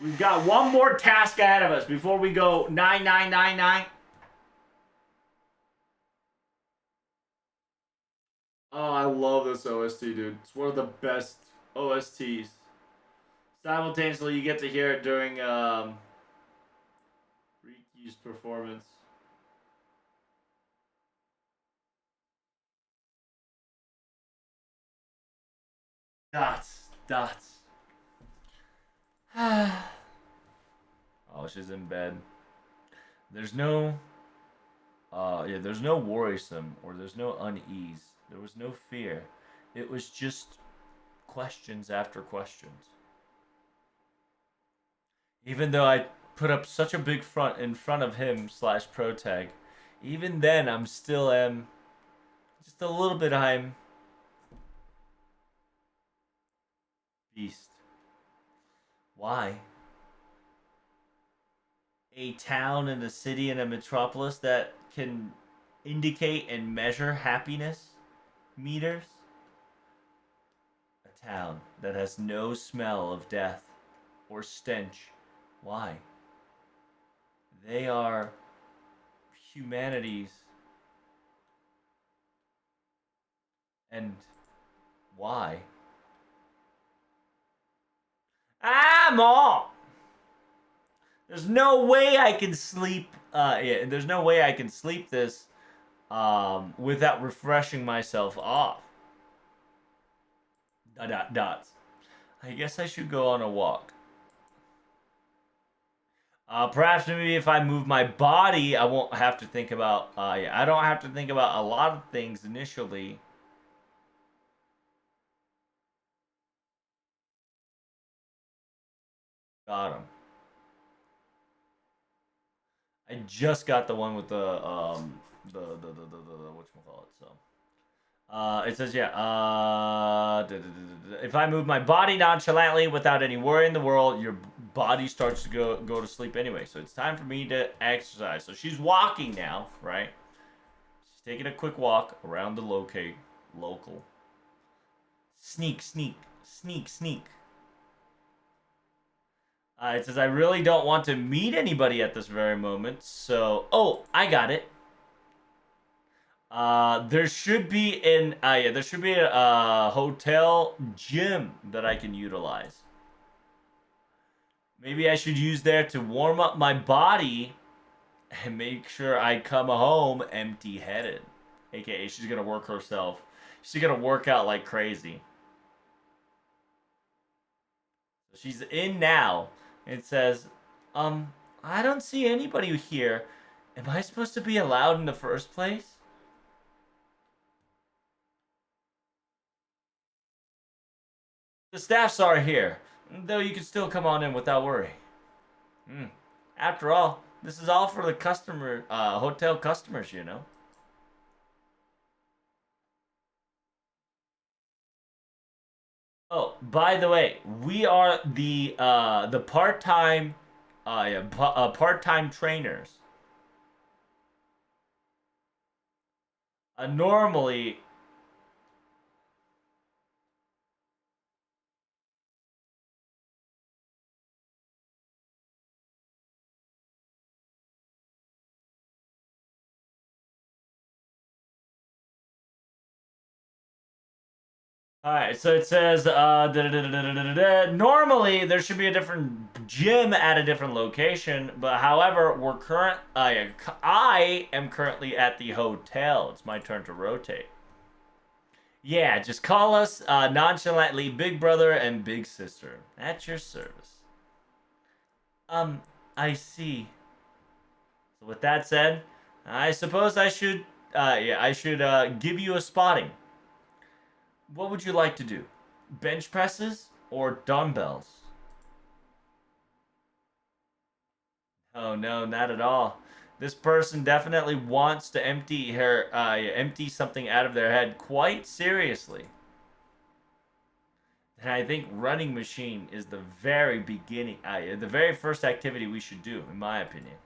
We've got one more task ahead of us before we go 9999. Oh, I love this OST, dude. It's one of the best OSTs. Simultaneously, you get to hear it during Riki's performance. Dots. Oh, she's in bed. There's no, there's no worrisome or there's no unease. There was no fear. It was just questions after questions. Even though I put up such a big front in front of him slash protag, even then I'm still just a little bit I'm beast. Why? A town and a city and a metropolis that can indicate and measure happiness meters? A town that has no smell of death or stench. Why? They are humanity's. And why? Mom! There's no way I can sleep. There's no way I can sleep this without refreshing myself off. Dots. I guess I should go on a walk. Perhaps maybe if I move my body, I won't have to think about. I don't have to think about a lot of things initially. Got him. I just got the one with the whatchamacallit, so. It says, yeah, if I move my body nonchalantly without any worry in the world, your body starts to go to sleep anyway. So it's time for me to exercise. So she's walking now, right? She's taking a quick walk around the local. Sneak. It says, I really don't want to meet anybody at this very moment. So, oh, I got it. There should be a hotel gym that I can utilize. Maybe I should use there to warm up my body and make sure I come home empty-headed. AKA, she's gonna work herself. She's gonna work out like crazy. She's in now. It says, I don't see anybody here. Am I supposed to be allowed in the first place? The staffs are here, though you can still come on in without worry. After all, this is all for the hotel customers, you know. Oh, by the way, we are the part-time trainers. Normally, all right, so it says normally there should be a different gym at a different location, but however, I am currently at the hotel. It's my turn to rotate. Yeah, just call us nonchalantly Big Brother and Big Sister. At your service. Um, I see. So with that said, I suppose I should give you a spotting. What would you like to do? Bench presses or dumbbells? Oh no, not at all. This person definitely wants to empty something out of their head quite seriously. And I think running machine is the very beginning, the very first activity we should do, in my opinion.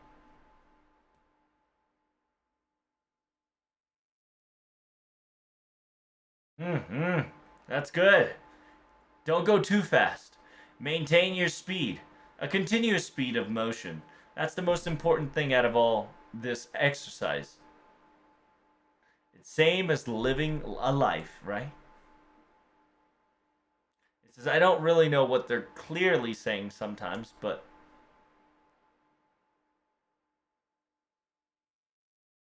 That's good. Don't go too fast. Maintain your speed. A continuous speed of motion. That's the most important thing out of all this exercise. It's same as living a life, right? It says I don't really know what they're clearly saying sometimes, but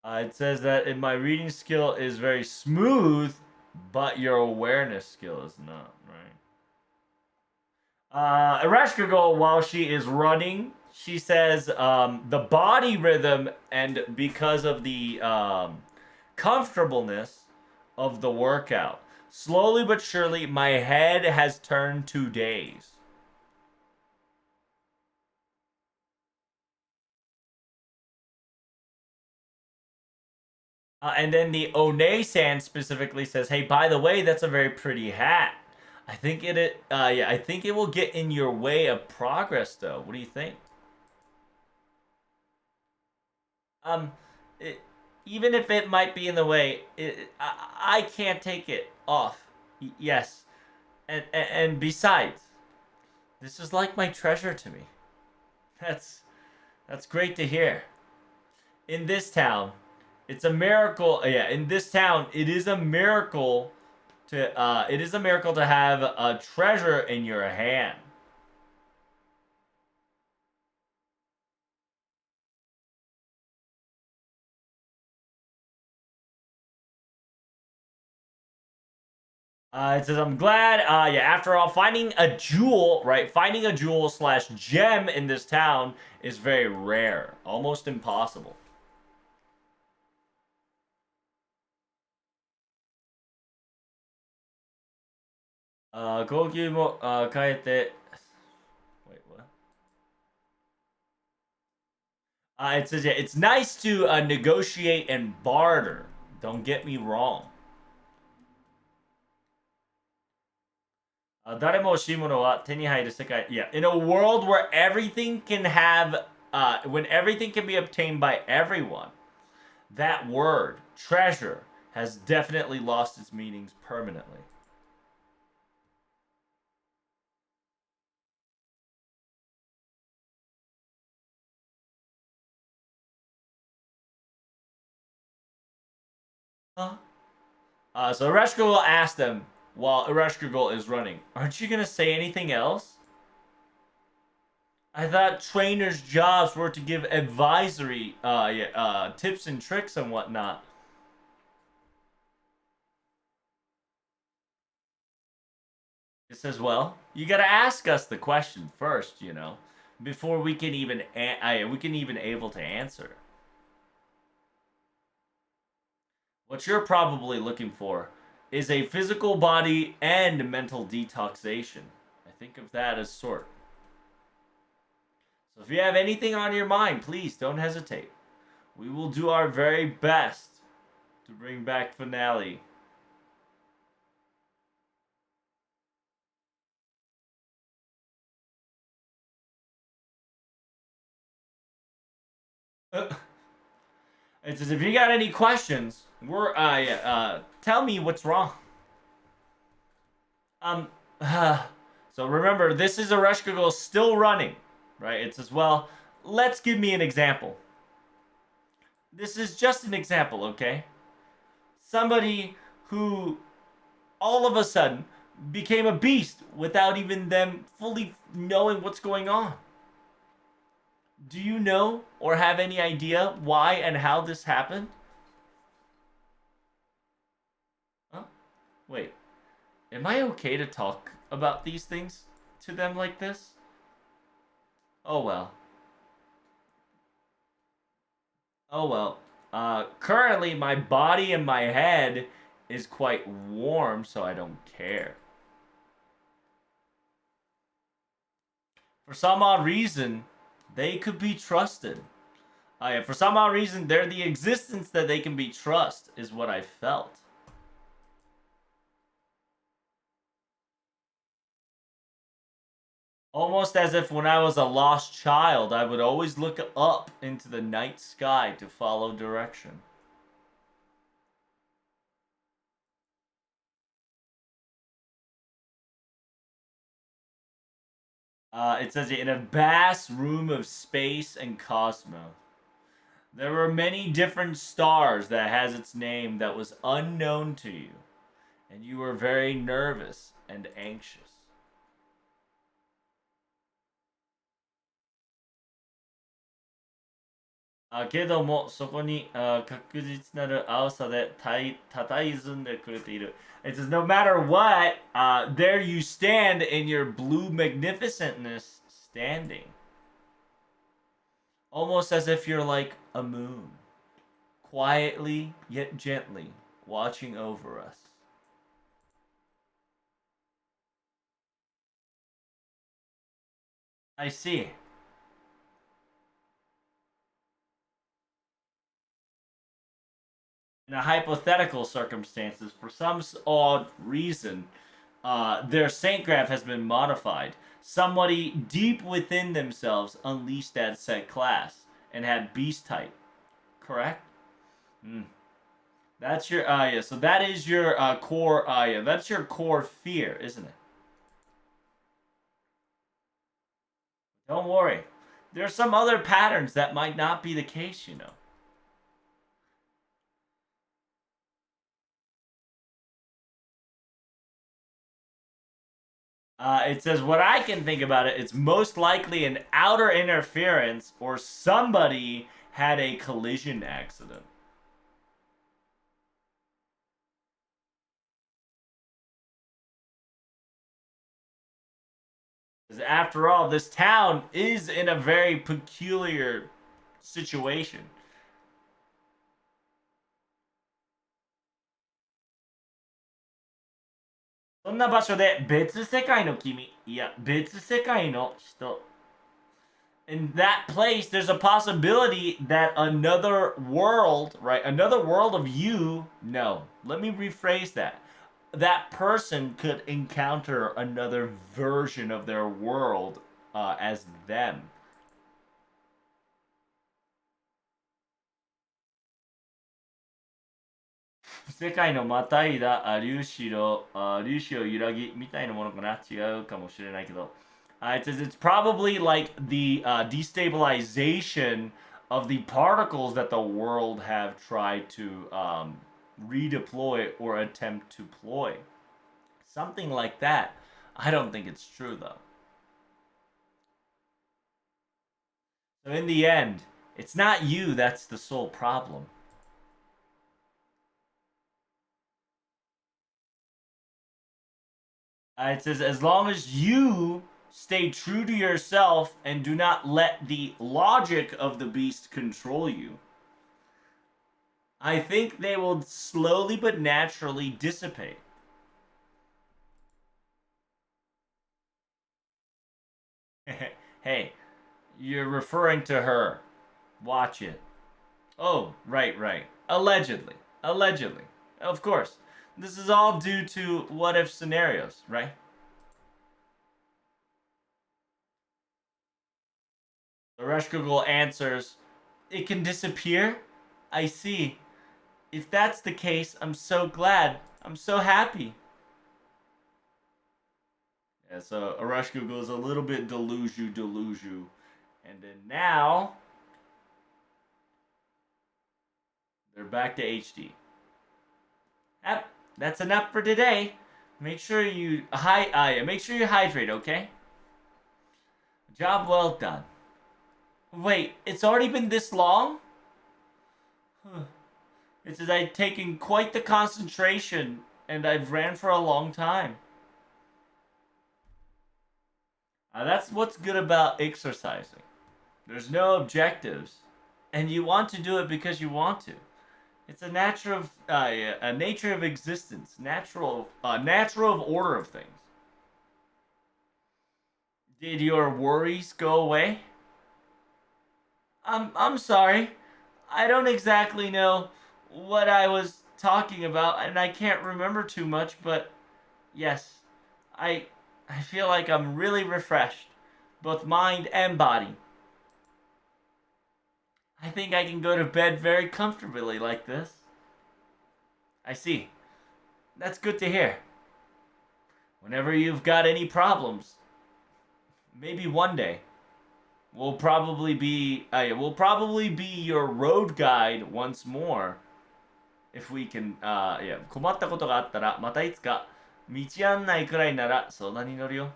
it says that in my reading skill is very smooth, but your awareness skill is not, right? Ereshkigal, while she is running, she says the body rhythm and because of the comfortableness of the workout, slowly but surely, my head has turned to days. And then the One-san specifically says, "Hey, by the way, that's a very pretty hat. I think yeah, I think it will get in your way of progress, though. What do you think?" Um, it, even if it might be in the way, I can't take it off. Yes, and besides, this is like my treasure to me. That's that's great to hear. In this town, it's a miracle. Yeah, in this town, it is a miracle to have a treasure in your hand. It says, I'm glad, yeah, after all, finding a jewel, right? Finding a jewel slash gem in this town is very rare. Almost impossible. 高級も、変えて、wait, what? It says, yeah, it's nice to negotiate and barter. Don't get me wrong. 誰も欲しいものは手に入る世界. Yeah, in a world where everything can have, when everything can be obtained by everyone, that word, treasure, has definitely lost its meanings permanently. Huh? So Ereshkigal will ask them while Ereshkigal is running, aren't you going to say anything else? I thought trainers' jobs were to give advisory yeah, tips and tricks and whatnot. It says, well, you got to ask us the question first, before we can even able to answer. What you're probably looking for is a physical body and mental detoxation. I think of that as sort. So if you have anything on your mind, please don't hesitate. We will do our very best to bring back finale. It says if you got any questions, tell me what's wrong. Um, so remember, this is Ereshkigal still running, right? It says, well, let's give me an example. This is just an example, okay? Somebody who all of a sudden became a beast without even them fully knowing what's going on. Do you know or have any idea why and how this happened? Huh? Wait, am I okay to talk about these things to them like this? Oh well. Oh well. Currently, my body and my head is quite warm, so I don't care. For some odd reason, they could be trusted. Yeah, for some odd reason, they're the existence that they can be trust, is what I felt. Almost as if when I was a lost child, I would always look up into the night sky to follow direction. It says in a vast room of space and cosmos. There were many different stars that has its name that was unknown to you, and you were very nervous and anxious. けども、そこに確実なる青さで佇んでくれている。It says, no matter what, there you stand in your blue magnificentness standing. Almost as if you're like a moon, quietly yet gently watching over us. I see. In a hypothetical circumstances, for some odd reason, their saint graph has been modified. Somebody deep within themselves unleashed that said class and had beast type. Correct? Mm. That's your yeah. So that is your core yeah. That's your core fear, isn't it? Don't worry. There's some other patterns that might not be the case, you know. It says, what I can think about it, it's most likely an outer interference or somebody had a collision accident. Because after all, this town is in a very peculiar situation. そんな場所で別世界の君、いや、別世界の人 in that place, there's a possibility that another world, right? Another world of you. No, let me rephrase that. That person could encounter another version of their world as them. 世界のまたいだ粒子を揺らぎみたいなものかな違うかもしれないけど it says it's probably like the destabilization of the particles that the world have tried to redeploy or attempt to ploy. Something like that. I don't think it's true though. So in the end, it's not you that's the sole problem. It says, as long as you stay true to yourself and do not let the logic of the beast control you, I think they will slowly but naturally dissipate. Hey, you're referring to her. Watch it. Oh, right, right. Allegedly. Allegedly. Of course. This is all due to what if scenarios, right? The Rush Google answers, it can disappear? I see. If that's the case, I'm so glad. I'm so happy. Yeah, so Arash Google is a little bit delusion. And then now they're back to HD. Yep, that's enough for today. Make sure you make sure you hydrate, okay? Job well done. Wait, it's already been this long? It says I've taken quite the concentration and I've ran for a long time. That's what's good about exercising. There's no objectives, and you want to do it because you want to. It's a nature of existence, natural of order of things. Did your worries go away? I'm sorry. I don't exactly know what I was talking about, and I can't remember too much. But yes, I I feel like I'm really refreshed, both mind and body. I think I can go to bed very comfortably like this. I see. That's good to hear. Whenever you've got any problems, Maybe one day. We'll probably be your road guide once more if we can. Yeah. 困ったことがあったらまたいつか道案内くらいなら相談に乗るよ。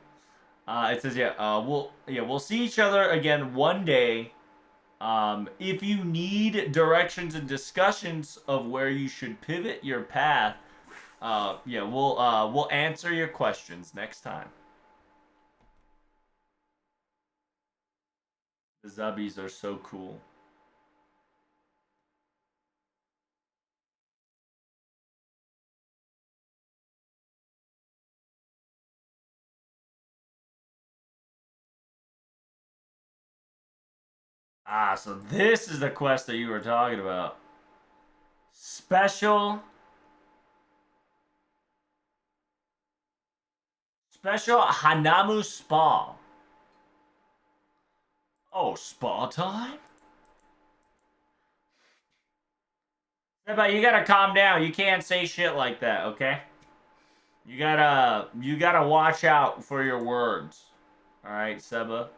It says yeah. We'll see each other again one day. If you need directions and discussions of where you should pivot your path, yeah, we'll answer your questions next time. The Zubbies are so cool. So this is the quest that you were talking about. Special Hanamu Spa. Oh, spa time? Seba, you gotta calm down. You can't say shit like that, okay? You gotta watch out for your words. Alright, Seba?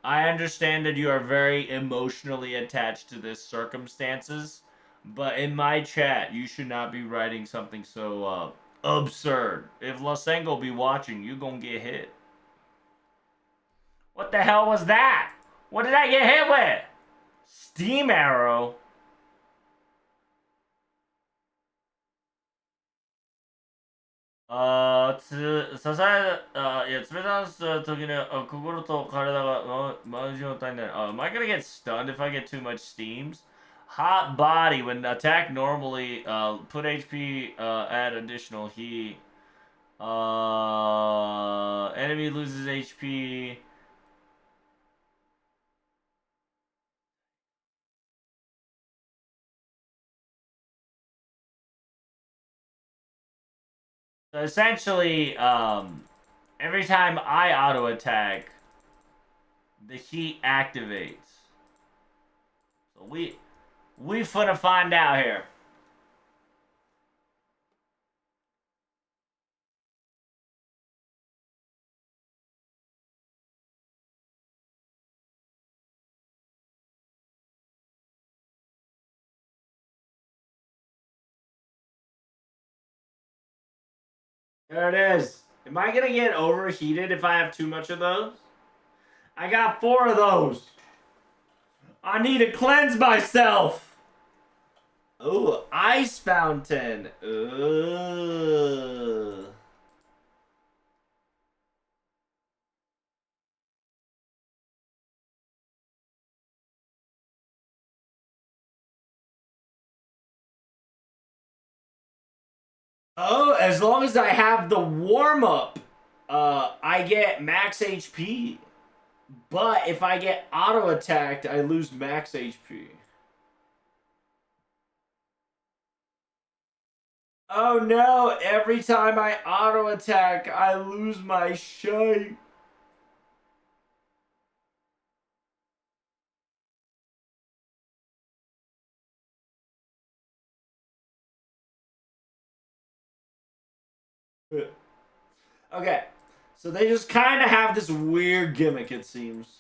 I understand that you are very emotionally attached to this circumstances, but in my chat, you should not be writing something so absurd. If Lasengo be watching, you gonna get hit. What the hell was that? What did I get hit with? Steam arrow? Am I gonna get stunned if I get too much steams? Hot body when attack normally put HP add additional heat. Enemy loses HP. So essentially, every time I auto attack, the heat activates. So we finna find out here. There it is. Am I gonna get overheated if I have too much of those? I got 4 of those. I need to cleanse myself. Ooh, ice fountain. Ooh. Oh, as long as I have the warm up, I get max HP. But if I get auto attacked, I lose max HP. Oh no, every time I auto attack, I lose my shape. Okay, so they just kind of have this weird gimmick, it seems.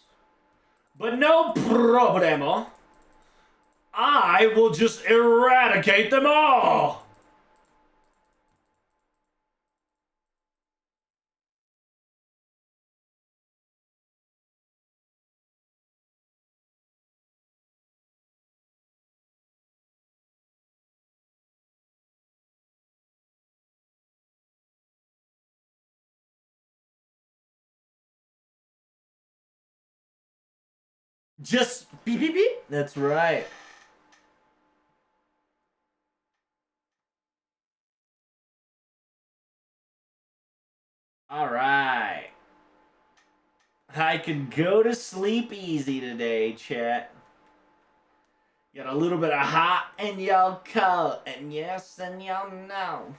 But no problemo. I will just eradicate them all. Just beep beep beep. That's right. All right. I can go to sleep easy today, chat. Got a little bit of hot and y'all cold, and yes, and y'all know.